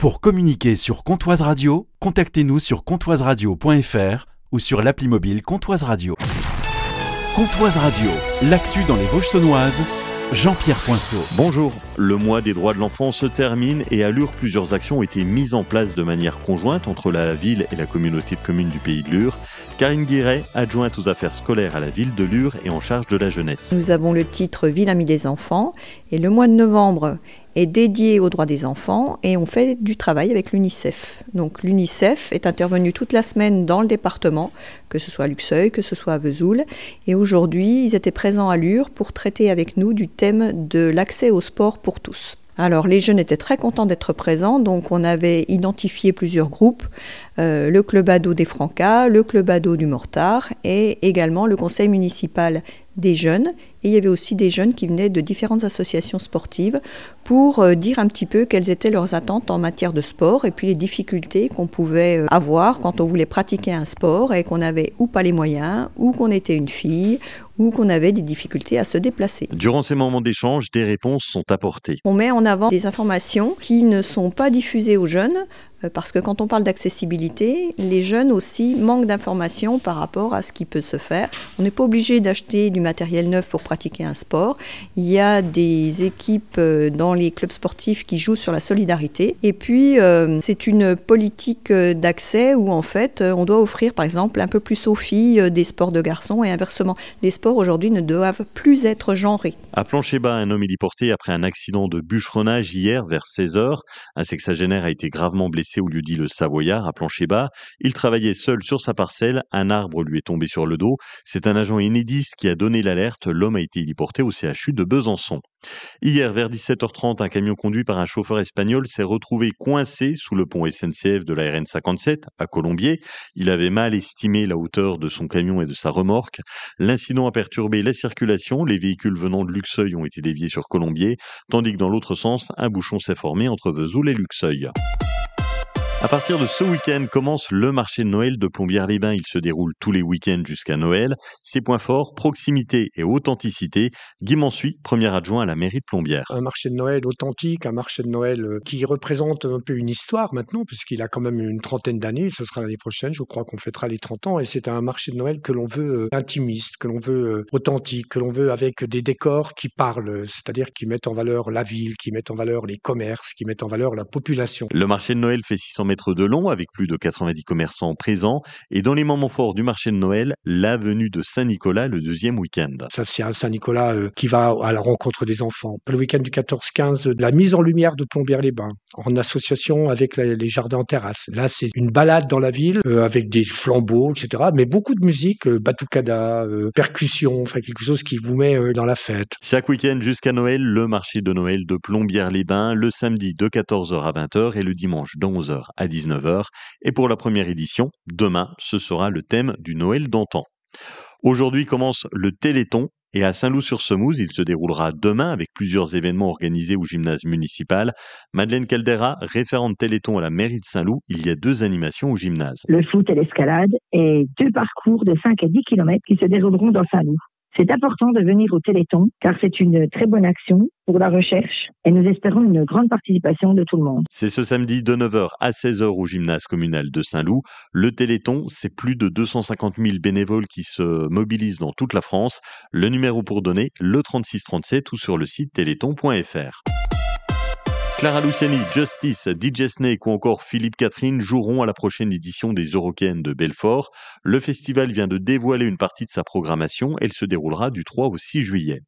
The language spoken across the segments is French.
Pour communiquer sur Comptoise Radio, contactez-nous sur comptoiseradio.fr ou sur l'appli mobile Comptoise Radio. Comptoise Radio, l'actu dans les Vosges-Saunoises, Jean-Pierre Poinceau. Bonjour, le mois des droits de l'enfant se termine et à Lure, plusieurs actions ont été mises en place de manière conjointe entre la ville et la communauté de communes du Pays de Lure. Karine Guiret, adjointe aux affaires scolaires à la ville de Lure et en charge de la jeunesse. Nous avons le titre Ville Amie des enfants et le mois de novembre est dédié aux droits des enfants et on fait du travail avec l'UNICEF. Donc l'UNICEF est intervenu toute la semaine dans le département, que ce soit à Luxeuil, que ce soit à Vesoul. Et aujourd'hui, ils étaient présents à Lure pour traiter avec nous du thème de l'accès au sport pour tous. Alors les jeunes étaient très contents d'être présents, donc on avait identifié plusieurs groupes, le club ado des Francas, le club ado du Mortard et également le conseil municipal des jeunes. Et il y avait aussi des jeunes qui venaient de différentes associations sportives pour dire un petit peu quelles étaient leurs attentes en matière de sport et puis les difficultés qu'on pouvait avoir quand on voulait pratiquer un sport et qu'on n'avait ou pas les moyens, ou qu'on était une fille, ou qu'on avait des difficultés à se déplacer. Durant ces moments d'échange, des réponses sont apportées. On met en avant des informations qui ne sont pas diffusées aux jeunes, parce que quand on parle d'accessibilité, les jeunes aussi manquent d'informations par rapport à ce qui peut se faire. On n'est pas obligé d'acheter du matériel neuf pour pratiquer un sport. Il y a des équipes dans les clubs sportifs qui jouent sur la solidarité. Et puis, c'est une politique d'accès où, en fait, on doit offrir, par exemple, un peu plus aux filles des sports de garçons et inversement. Les sports, aujourd'hui, ne doivent plus être genrés. À Plancher-Bas, un homme est déporté après un accident de bûcheronnage hier vers 16h. Un sexagénaire a été gravement blessé au lieu-dit le Savoyard à Plancher-Bas. Il travaillait seul sur sa parcelle. Un arbre lui est tombé sur le dos. C'est un agent Enedis qui a donné l'alerte. L'homme a été héliporté au CHU de Besançon. Hier, vers 17h30, un camion conduit par un chauffeur espagnol s'est retrouvé coincé sous le pont SNCF de la RN 57 à Colombier. Il avait mal estimé la hauteur de son camion et de sa remorque. L'incident a perturbé la circulation. Les véhicules venant de Luxeuil ont été déviés sur Colombier, tandis que dans l'autre sens, un bouchon s'est formé entre Vesoul et Luxeuil. À partir de ce week-end commence le marché de Noël de Plombières-les-Bains. Il se déroule tous les week-ends jusqu'à Noël. Ses points forts, proximité et authenticité. Guy Mansuy, premier adjoint à la mairie de Plombières. Un marché de Noël authentique, un marché de Noël qui représente un peu une histoire maintenant, puisqu'il a quand même une trentaine d'années. Ce sera l'année prochaine, je crois qu'on fêtera les 30 ans. Et c'est un marché de Noël que l'on veut intimiste, que l'on veut authentique, que l'on veut avec des décors qui parlent, c'est-à-dire qui mettent en valeur la ville, qui mettent en valeur les commerces, qui mettent en valeur la population. Le marché de Noël fait 600 mètres de long avec plus de 90 commerçants présents et dans les moments forts du marché de Noël, la venue de Saint-Nicolas le deuxième week-end. Ça, c'est un Saint-Nicolas qui va à la rencontre des enfants. Le week-end du 14-15, la mise en lumière de Plombières-les-Bains en association avec les jardins en terrasse. Là, c'est une balade dans la ville avec des flambeaux, etc. Mais beaucoup de musique, batucada, percussion, enfin quelque chose qui vous met dans la fête. Chaque week-end jusqu'à Noël, le marché de Noël de Plombières-les-Bains, le samedi de 14h à 20h et le dimanche de 11h à 19h. Et pour la première édition, demain, ce sera le thème du Noël d'antan. Aujourd'hui commence le Téléthon et à Saint-Loup-sur-Semouse, il se déroulera demain avec plusieurs événements organisés au gymnase municipal. Madeleine Caldera, référente Téléthon à la mairie de Saint-Loup, il y a 2 animations au gymnase. Le foot et l'escalade et 2 parcours de 5 à 10 km qui se dérouleront dans Saint-Loup. C'est important de venir au Téléthon car c'est une très bonne action pour la recherche et nous espérons une grande participation de tout le monde. C'est ce samedi de 9h à 16h au gymnase communal de Saint-Loup. Le Téléthon, c'est plus de 250 000 bénévoles qui se mobilisent dans toute la France. Le numéro pour donner, le 3637 ou sur le site téléthon.fr. Clara Luciani, Justice, DJ Snake ou encore Philippe Catherine joueront à la prochaine édition des Eurokéennes de Belfort. Le festival vient de dévoiler une partie de sa programmation. Elle se déroulera du 3 au 6 juillet.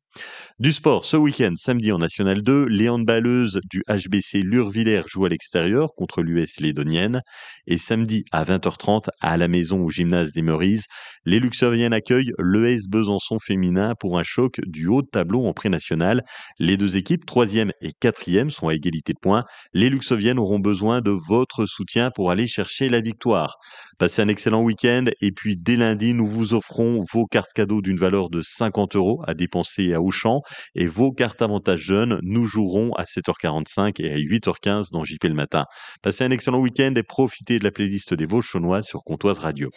Du sport, ce week-end, samedi en National 2, les handballeuses du HBC Lure-Villers jouent à l'extérieur contre l'US Lédonienne. Et samedi à 20h30, à la maison au gymnase des Meurises, les Luxeuviennes accueillent l'ES Besançon féminin pour un choc du haut de tableau en pré-national. Les 2 équipes, 3e et 4e, sont à égalité de points. Les Luxeuviennes auront besoin de votre soutien pour aller chercher la victoire. Passez un excellent week-end et puis dès lundi, nous vous offrons vos cartes cadeaux d'une valeur de 50 € à dépenser à Auchan et vos cartes avantages jeunes. Nous jouerons à 7h45 et à 8h15 dans JP le matin. Passez un excellent week-end et profitez de la playlist des Vosges-Saunoises sur Comptoise Radio.